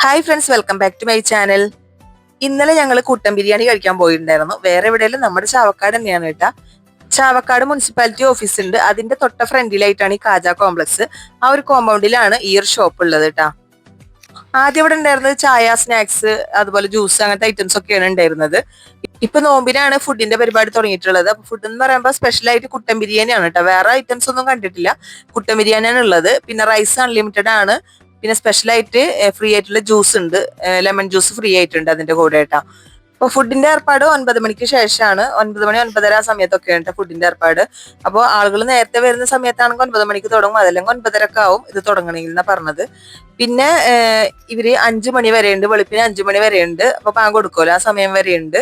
Hi friends, welcome back to my channel. ഇന്നലെ ഞങ്ങൾ കുട്ടൻ ബിരിയാണി കഴിക്കാൻ പോയിട്ടുണ്ടായിരുന്നു. വേറെ എവിടെയെങ്കിലും നമ്മുടെ ചാവക്കാട് തന്നെയാണ് കേട്ടാ. ചാവക്കാട് മുനിസിപ്പാലിറ്റി ഓഫീസ് ഉണ്ട്, അതിന്റെ തൊട്ട ഫ്രണ്ടിലായിട്ടാണ് ഈ കാജ കോംപ്ലക്സ്. ആ ഒരു കോമ്പൗണ്ടിലാണ് ഈ ഒരു ഷോപ്പ് ഉള്ളത് കേട്ടാ. ആദ്യം ഇവിടെ ഉണ്ടായിരുന്നത് ചായ, സ്നാക്സ്, അതുപോലെ ജ്യൂസ്, അങ്ങനത്തെ ഐറ്റംസ് ഒക്കെയാണ് ഉണ്ടായിരുന്നത്. ഇപ്പൊ നോമ്പിനാണ് ഫുഡിന്റെ പരിപാടി തുടങ്ങിയിട്ടുള്ളത്. അപ്പൊ ഫുഡ് എന്ന് പറയുമ്പോൾ സ്പെഷ്യൽ ആയിട്ട് കുട്ടൻ ബിരിയാണിയാണ് കേട്ടോ. വേറെ ഐറ്റംസ് ഒന്നും കണ്ടിട്ടില്ല, കുട്ടൻ ബിരിയാണിയാണ് ഉള്ളത്. പിന്നെ റൈസ് അൺലിമിറ്റഡ് ആണ്. പിന്നെ സ്പെഷ്യൽ ആയിട്ട് ഫ്രീ ആയിട്ടുള്ള ജ്യൂസ് ഉണ്ട്, ലെമൺ ജ്യൂസ് ഫ്രീ ആയിട്ടുണ്ട് അതിന്റെ കൂടെ കേട്ടാ. അപ്പൊ ഫുഡിന്റെ ഏർപ്പാട് 9 മണിക്ക് ശേഷമാണ്. 9 മണി 9:30 ആ സമയത്തൊക്കെയാണ് ഫുഡിന്റെ ഏർപ്പാട്. അപ്പോൾ ആളുകൾ നേരത്തെ വരുന്ന സമയത്താണെങ്കിൽ 9 മണിക്ക് തുടങ്ങും, അതല്ലെങ്കിൽ 9:30 ആവും ഇത് തുടങ്ങണമെങ്കിൽ എന്നാ പറഞ്ഞത്. പിന്നെ ഇവര് 5 മണി വരെ ഉണ്ട്, വെളുപ്പിന് 5 മണി വരെ ഉണ്ട്. അപ്പൊ പാങ്ക് കൊടുക്കുമല്ലോ, ആ സമയം വരെ ഉണ്ട്.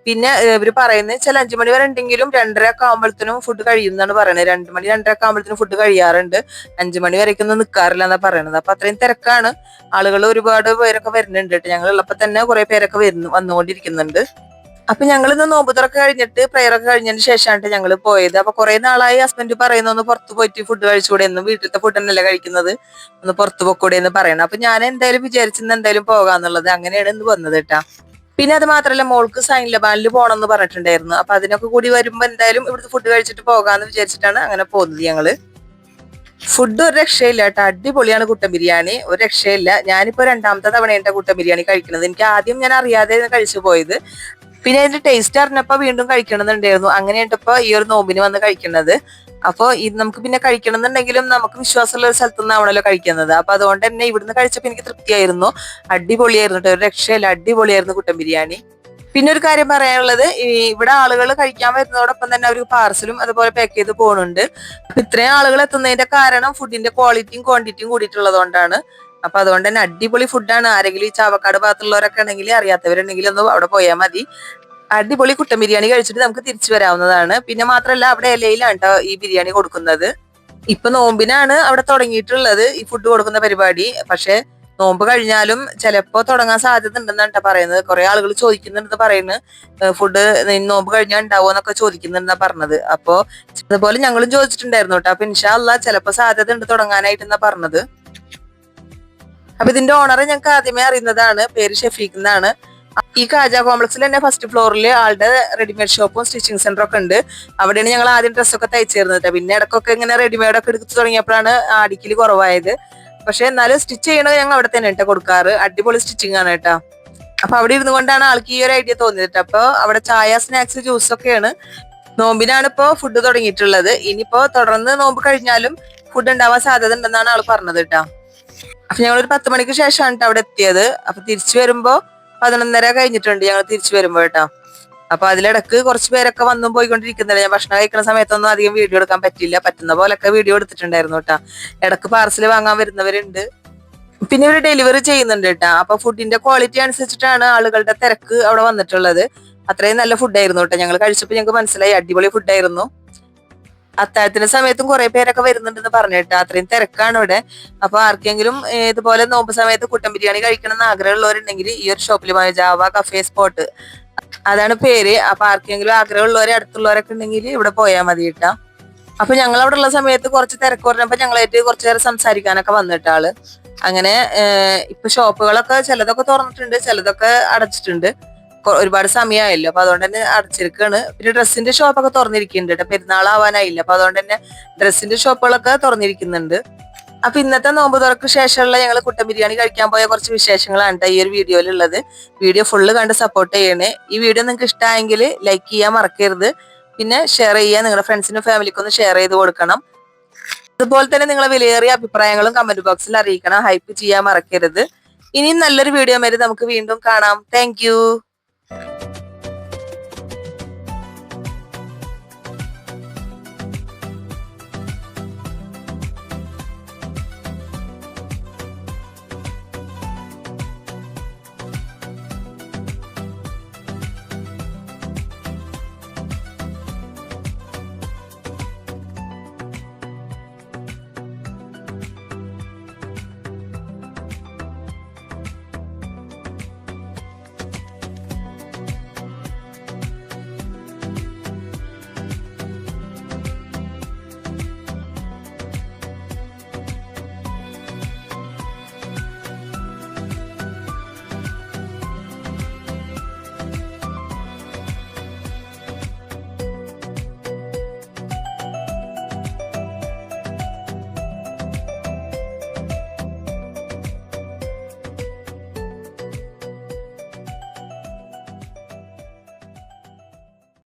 പിന്നെ ഇവര് പറയുന്നത് ചില 5 മണി വരെ ഉണ്ടെങ്കിലും 2:30 ഒക്കെ ആകുമ്പോഴത്തേനും ഫുഡ് കഴിയുന്നതാണ് പറയുന്നത്. 2 മണി 2:30 ഒക്കെ ആകുമ്പോഴത്തേനും ഫുഡ് കഴിയാറുണ്ട്. 5 മണി വരേക്കൊന്നും നിൽക്കാറില്ല എന്നാ പറയുന്നത്. അപ്പൊ അത്രയും തിരക്കാണ്, ആളുകൾ ഒരുപാട് പേരൊക്കെ വരുന്നുണ്ട് കേട്ടോ. ഞങ്ങൾ ഉള്ളപ്പോ തന്നെ കുറെ പേരൊക്കെ വന്നുകൊണ്ടിരിക്കുന്നുണ്ട്. അപ്പൊ ഞങ്ങൾ ഇന്ന് നോമ്പ് തുറക്ക് കഴിഞ്ഞിട്ട് പ്രെയർ ഒക്കെ കഴിഞ്ഞതിന് ശേഷമാണ് ഞങ്ങൾ പോയത്. അപ്പൊ കുറെ നാളായി ഹസ്ബൻഡ് പറയുന്നു ഒന്ന് പുറത്ത് പോയിട്ട് ഫുഡ് കഴിച്ചുകൂടെ, എന്നും വീട്ടിലത്തെ ഫുഡ് തന്നെയല്ലേ കഴിക്കുന്നത്, ഒന്ന് പുറത്ത് പോക്കൂടെ എന്ന് പറയണം. അപ്പൊ ഞാൻ എന്തായാലും വിചാരിച്ചിന്ന് എന്തായാലും പോകാന്നുള്ളത്, അങ്ങനെയാണ് ഇന്ന് വന്നത് കേട്ടാ. പിന്നെ അത് മാത്രല്ല, മോൾക്ക് സൈൻ ലബാനിൽ പോകണം എന്ന് പറഞ്ഞിട്ടുണ്ടായിരുന്നു. അപ്പൊ അതിനൊക്കെ കൂടി വരുമ്പോ എന്തായാലും ഇവിടുത്തെ ഫുഡ് കഴിച്ചിട്ട് പോകാന്ന് വിചാരിച്ചിട്ടാണ് അങ്ങനെ പോകുന്നത് ഞങ്ങള്. ഫുഡ് ഒരു രക്ഷയില്ല കേട്ടോ, അടിപൊളിയാണ് കുട്ടൻ ബിരിയാണി, ഒരു രക്ഷയില്ല. ഞാനിപ്പോ 2ാമത്തെ തവണയാണ് കുട്ടൻ ബിരിയാണി കഴിക്കുന്നത്. എനിക്ക് ആദ്യം ഞാൻ അറിയാതെ കഴിച്ചു പോയത്, പിന്നെ അതിന്റെ ടേസ്റ്റ് അറിഞ്ഞപ്പോ വീണ്ടും കഴിക്കണമെന്നുണ്ടായിരുന്നു. അങ്ങനെയാണ് ഇപ്പൊ ഈ ഒരു നോമ്പിന് വന്ന് കഴിക്കുന്നത്. അപ്പൊ ഇത് നമുക്ക് പിന്നെ കഴിക്കണം എന്നുണ്ടെങ്കിലും നമുക്ക് വിശ്വാസമുള്ള ഒരു സ്ഥലത്തു നിന്നാവണല്ലോ കഴിക്കുന്നത്. അപ്പൊ അതുകൊണ്ട് തന്നെ ഇവിടുന്ന് കഴിച്ചപ്പോ എനിക്ക് തൃപ്തിയായിരുന്നു, അടിപൊളിയായിരുന്നു കേട്ടോ, ഒരു രക്ഷയില്ല, അടിപൊളിയായിരുന്നു കുട്ടൻ ബിരിയാണി. പിന്നെ ഒരു കാര്യം പറയാനുള്ളത്, ഇവിടെ ആളുകൾ കഴിക്കാൻ വരുന്നതോടൊപ്പം തന്നെ അവർ പാർസലും അതുപോലെ പാക്ക് ചെയ്ത് പോകുന്നുണ്ട്. അപ്പൊ ഇത്രയും ആളുകൾ എത്തുന്നതിന്റെ കാരണം ഫുഡിന്റെ ക്വാളിറ്റിയും ക്വാണ്ടിറ്റിയും കൂടിയിട്ടുള്ളത് കൊണ്ടാണ്. അപ്പൊ അതുകൊണ്ട് തന്നെ അടിപൊളി ഫുഡാണ്. ആരെങ്കിലും ഈ ചാവക്കാട് ഭാഗത്തുള്ളവരൊക്കെ ഉണ്ടെങ്കിൽ, അറിയാത്തവരുണ്ടെങ്കിൽ ഒന്ന് അവിടെ പോയാൽ മതി. അടിപൊളി കുട്ടൻ ബിരിയാണി കഴിച്ചിട്ട് നമുക്ക് തിരിച്ചു വരാവുന്നതാണ്. പിന്നെ മാത്രമല്ല, അവിടെ ഇലയിലാണ് കേട്ടോ ഈ ബിരിയാണി കൊടുക്കുന്നത്. ഇപ്പൊ നോമ്പിനാണ് അവിടെ തുടങ്ങിയിട്ടുള്ളത് ഈ ഫുഡ് കൊടുക്കുന്ന പരിപാടി. പക്ഷെ നോമ്പ് കഴിഞ്ഞാലും ചിലപ്പോ തുടങ്ങാൻ സാധ്യത ഉണ്ടെന്നാണ് കേട്ടോ പറയുന്നത്. കുറെ ആളുകൾ ചോദിക്കുന്നുണ്ടെന്ന് പറയുന്നത്, ഫുഡ് നോമ്പ് കഴിഞ്ഞാൽ ഉണ്ടാവുമോ എന്നൊക്കെ ചോദിക്കുന്നുണ്ടെന്നാ പറഞ്ഞത്. അപ്പൊ അതുപോലെ ഞങ്ങളും ചോദിച്ചിട്ടുണ്ടായിരുന്നു കേട്ടോ. അപ്പൊ ഇൻഷാ അള്ളാ ചിലപ്പോ സാധ്യത ഉണ്ട് തുടങ്ങാനായിട്ട് എന്നാ പറഞ്ഞത്. അപ്പൊ ഇതിന്റെ ഓണറെ ഞങ്ങൾക്ക് ആദ്യമേ അറിയുന്നതാണ്, പേര് ഷെഫീഖ് എന്നാണ്. ഈ കാജ കോംപ്ലക്സിൽ തന്നെ ഫസ്റ്റ് ഫ്ലോറിൽ ആളുടെ റെഡിമെയ്ഡ് ഷോപ്പും സ്റ്റിച്ചിങ് സെന്ററും ഒക്കെ ഉണ്ട്. അവിടെയാണ് ഞങ്ങൾ ആദ്യം ഡ്രസ്സൊക്കെ തയ്ച്ചിരുന്നത്. പിന്നെ ഇടക്കൊക്കെ ഇങ്ങനെ റെഡിമെയ്ഡ് ഒക്കെ എടുത്ത് തുടങ്ങിയപ്പോഴാണ് അടിക്കല് കുറവായത്. പക്ഷെ എന്നാലും സ്റ്റിച്ച് ചെയ്യണത് ഞങ്ങൾ അവിടെ തന്നെ കേട്ടോ കൊടുക്കാറ്. അടിപൊളി സ്റ്റിച്ചിങ് ആണ് കേട്ടോ. അപ്പൊ അവിടെ ഇരുന്നു കൊണ്ടാണ് ആൾക്ക് ഈ ഒരു ഐഡിയ തോന്നിയിട്ട്. അപ്പൊ അവിടെ ചായ, സ്നാക്സ്, ജ്യൂസ് ഒക്കെയാണ്. നോമ്പിനാണ് ഇപ്പോ ഫുഡ് തുടങ്ങിയിട്ടുള്ളത്. ഇനിയിപ്പോ തുടർന്ന് നോമ്പ് കഴിഞ്ഞാലും ഫുഡ് ഉണ്ടാവാൻ സാധ്യത ഉണ്ടെന്നാണ് ആള് പറഞ്ഞത് കേട്ടോ. അപ്പൊ ഞങ്ങൾ ഒരു 10 മണിക്ക് ശേഷമാണ് അവിടെ എത്തിയത്. അപ്പൊ തിരിച്ചു വരുമ്പോ 11:30 കഴിഞ്ഞിട്ടുണ്ട് ഞങ്ങൾ തിരിച്ചു വരുമ്പോ കേട്ടോ. അപ്പൊ അതിലിടക്ക് കുറച്ച് പേരൊക്കെ വന്നും പോയിക്കൊണ്ടിരിക്കുന്നില്ല. ഞാൻ ഭക്ഷണം കഴിക്കുന്ന സമയത്തൊന്നും അധികം വീഡിയോ എടുക്കാൻ പറ്റില്ല, പറ്റുന്ന പോലൊക്കെ വീഡിയോ എടുത്തിട്ടുണ്ടായിരുന്നു കേട്ടോ. ഇടക്ക് പാർസൽ വാങ്ങാൻ വരുന്നവരുണ്ട്, പിന്നെ ഇവര് ഡെലിവറി ചെയ്യുന്നുണ്ട് കേട്ടോ. അപ്പൊ ഫുഡിന്റെ ക്വാളിറ്റി അനുസരിച്ചിട്ടാണ് ആളുകളുടെ തിരക്ക് അവിടെ വന്നിട്ടുള്ളത്. അത്രയും നല്ല ഫുഡായിരുന്നു കേട്ടോ. ഞങ്ങൾ കഴിച്ചപ്പോൾ ഞങ്ങൾക്ക് മനസ്സിലായി അടിപൊളി ഫുഡായിരുന്നു. അത്താഴത്തിന്റെ സമയത്തും കുറെ പേരൊക്കെ വരുന്നുണ്ടെന്ന് പറഞ്ഞിട്ട്, അത്രയും തിരക്കാണ് ഇവിടെ. അപ്പൊ ആർക്കെങ്കിലും ഇതുപോലെ നോമ്പ് സമയത്ത് കുട്ടൻ ബിരിയാണി കഴിക്കണം എന്ന് ആഗ്രഹമുള്ളവരുണ്ടെങ്കിൽ ഈ ഒരു ഷോപ്പിൽ പോയ ജാവ കഫേ സ്പോട്ട്, അതാണ് പേര്. അപ്പൊ ആർക്കെങ്കിലും ആഗ്രഹമുള്ളവരെ അടുത്തുള്ളവരൊക്കെ ഉണ്ടെങ്കിൽ ഇവിടെ പോയാൽ മതി കേട്ടാ. അപ്പൊ ഞങ്ങൾ അവിടെ ഉള്ള സമയത്ത് കുറച്ച് തിരക്ക് പറഞ്ഞപ്പോ ഞങ്ങളായിട്ട് കുറച്ചു നേരം സംസാരിക്കാനൊക്കെ വന്നിട്ട് ആള്. അങ്ങനെ ഇപ്പൊ ഷോപ്പുകളൊക്കെ ചിലതൊക്കെ തുറന്നിട്ടുണ്ട്, ചിലതൊക്കെ അടച്ചിട്ടുണ്ട്. ഒരുപാട് സമയമായല്ലോ, അപ്പൊ അതുകൊണ്ട് തന്നെ അടച്ചിരിക്കാണ്. പിന്നെ ഡ്രസ്സിന്റെ ഷോപ്പൊക്കെ തുറന്നിരിക്കുന്നുണ്ട് കേട്ടോ, പെരുന്നാളാവാനായില്ല. അപ്പൊ അതുകൊണ്ട് തന്നെ ഡ്രസ്സിന്റെ ഷോപ്പുകളൊക്കെ തുറന്നിരിക്കുന്നുണ്ട്. അപ്പൊ ഇന്നത്തെ നോമ്പ് തുറക്ക് ശേഷമുള്ള ഞങ്ങൾ കുട്ടൻ ബിരിയാണി കഴിക്കാൻ പോയ കുറച്ച് വിശേഷങ്ങളാണ് കേട്ടോ ഈ ഒരു വീഡിയോയിലുള്ളത്. വീഡിയോ ഫുള്ള് കണ്ട് സപ്പോർട്ട് ചെയ്യണേ. ഈ വീഡിയോ നിങ്ങൾക്ക് ഇഷ്ടമായെങ്കിൽ ലൈക്ക് ചെയ്യാൻ മറക്കരുത്. പിന്നെ ഷെയർ ചെയ്യുക, നിങ്ങളുടെ ഫ്രണ്ട്സിനും ഫാമിലിക്കും ഒന്ന് ഷെയർ ചെയ്ത് കൊടുക്കണം. അതുപോലെ തന്നെ നിങ്ങളെ വിലയേറിയ അഭിപ്രായങ്ങളും കമന്റ് ബോക്സിൽ അറിയിക്കണം, ഹൈപ്പ് ചെയ്യാൻ മറക്കരുത്. ഇനിയും നല്ലൊരു വീഡിയോ വരെ നമുക്ക് വീണ്ടും കാണാം. താങ്ക്